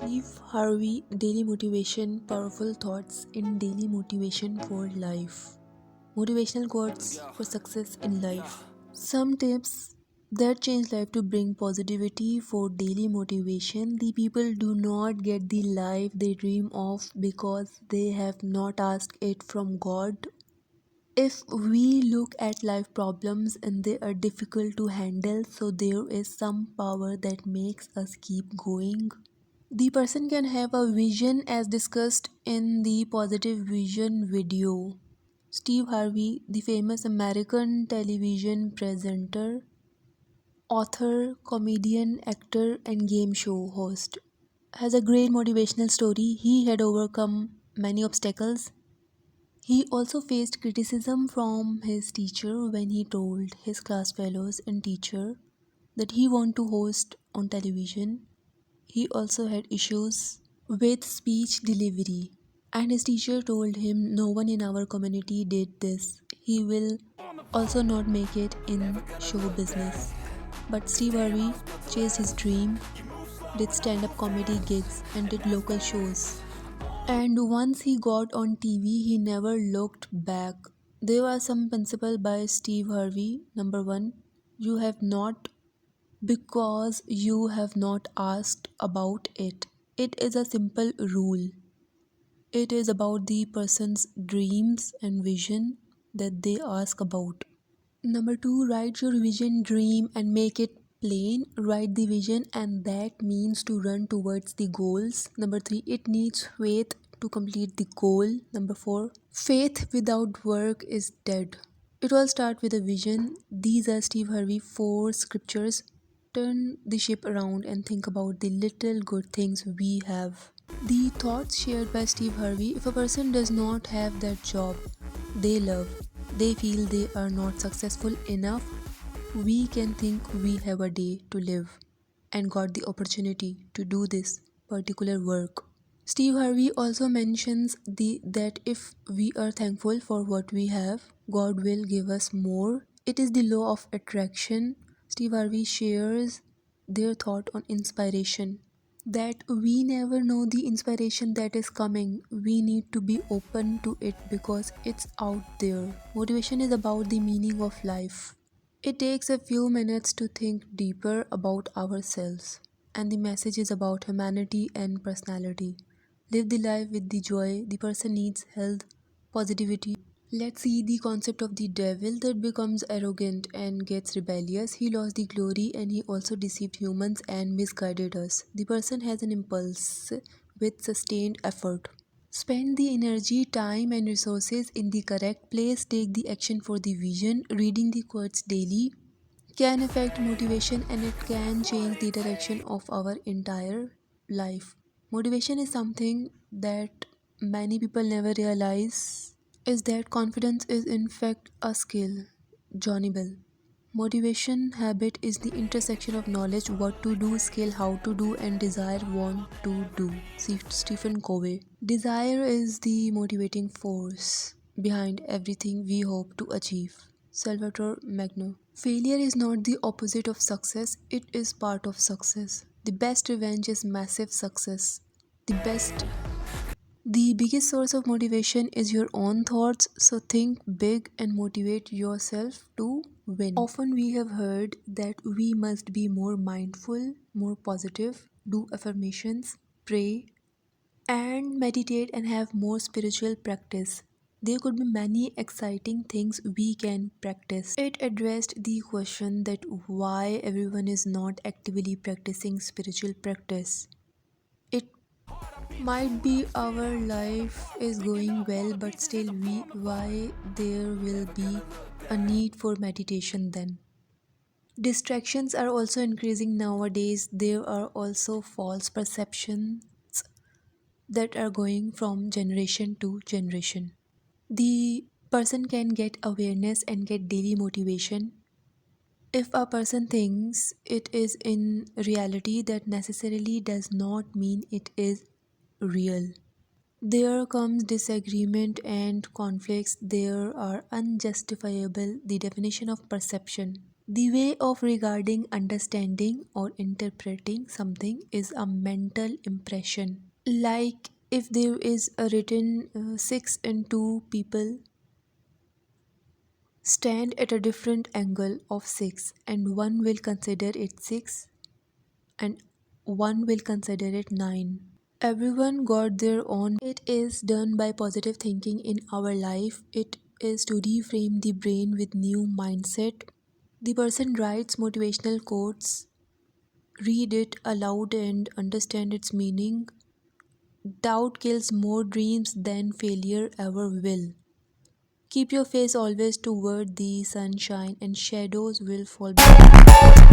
Steve Harvey, Daily Motivation, Powerful Thoughts in Daily Motivation for Life. Motivational quotes for success in life. Some tips that change life to bring positivity for daily motivation. The people do not get the life they dream of because they have not asked it from God. If we look at life problems and they are difficult to handle, so there is some power that makes us keep going. The person can have a vision as discussed in the positive vision video. Steve Harvey, the famous American television presenter, author, comedian, actor, and game show host, has a great motivational story. He had overcome many obstacles. He also faced criticism from his teacher when he told his class fellows and teacher that he wanted to host on television. He also had issues with speech delivery, and his teacher told him no one in our community did this. He will also not make it in show business. But Steve Harvey chased his dream, did stand up comedy gigs, and did local shows. And once he got on TV, he never looked back. There are some principles by Steve Harvey. Number one, you have not because you have not asked about it. It is a simple rule. It is about the person's dreams and vision that they ask about. Number two, write your vision, dream, and make it plain. Write the vision, and that means to run towards the goals. Number three, it needs faith to complete the goal. Number four, faith without work is dead. It all starts with a vision. These are Steve Harvey four scriptures. Turn the ship around and think about the little good things we have. The thoughts shared by Steve Harvey: if a person does not have that job they love, they feel they are not successful enough, we can think we have a day to live and got the opportunity to do this particular work. Steve Harvey also mentions that if we are thankful for what we have, God will give us more. It is the law of attraction. Steve Harvey shares their thought on inspiration, that we never know the inspiration that is coming. We need to be open to it because it's out there. Motivation is about the meaning of life. It takes a few minutes to think deeper about ourselves, and the message is about humanity and personality. Live the life with the joy. The person needs health, positivity. Let's see the concept of the devil that becomes arrogant and gets rebellious. He lost the glory and he also deceived humans and misguided us. The person has an impulse with sustained effort. Spend the energy, time, and resources in the correct place. Take the action for the vision. Reading the quotes daily can affect motivation and it can change the direction of our entire life. Motivation is something that many people never realize is that confidence is in fact a skill. Johnny Bell. Motivation habit is the intersection of knowledge what to do, skill how to do, and desire want to do. Stephen Covey. Desire is the motivating force behind everything we hope to achieve. Salvatore Magno. Failure is not the opposite of success, it is part of success. The best revenge is massive success. The biggest source of motivation is your own thoughts, so think big and motivate yourself to win. Often we have heard that we must be more mindful, more positive, do affirmations, pray, and meditate and have more spiritual practice. There could be many exciting things we can practice. It addressed the question that why everyone is not actively practicing spiritual practice. It might be our life is going well, but still we why there will be a need for meditation then. Distractions are also increasing nowadays. There are also false perceptions that are going from generation to generation. The person can get awareness and get daily motivation. If a person thinks it is in reality, that necessarily does not mean it is real. There comes disagreement and conflicts. There are unjustifiable. The definition of perception. The way of regarding, understanding, or interpreting something is a mental impression. Like if there is a written 6 and 2 people stand at a different angle of 6, and one will consider it 6 and one will consider it 9. Everyone got their own. It is done by positive thinking in our life. It is to reframe the brain with new mindset. The person writes motivational quotes, read it aloud and understand its meaning. Doubt kills more dreams than failure ever will. Keep your face always toward the sunshine and shadows will fall behind.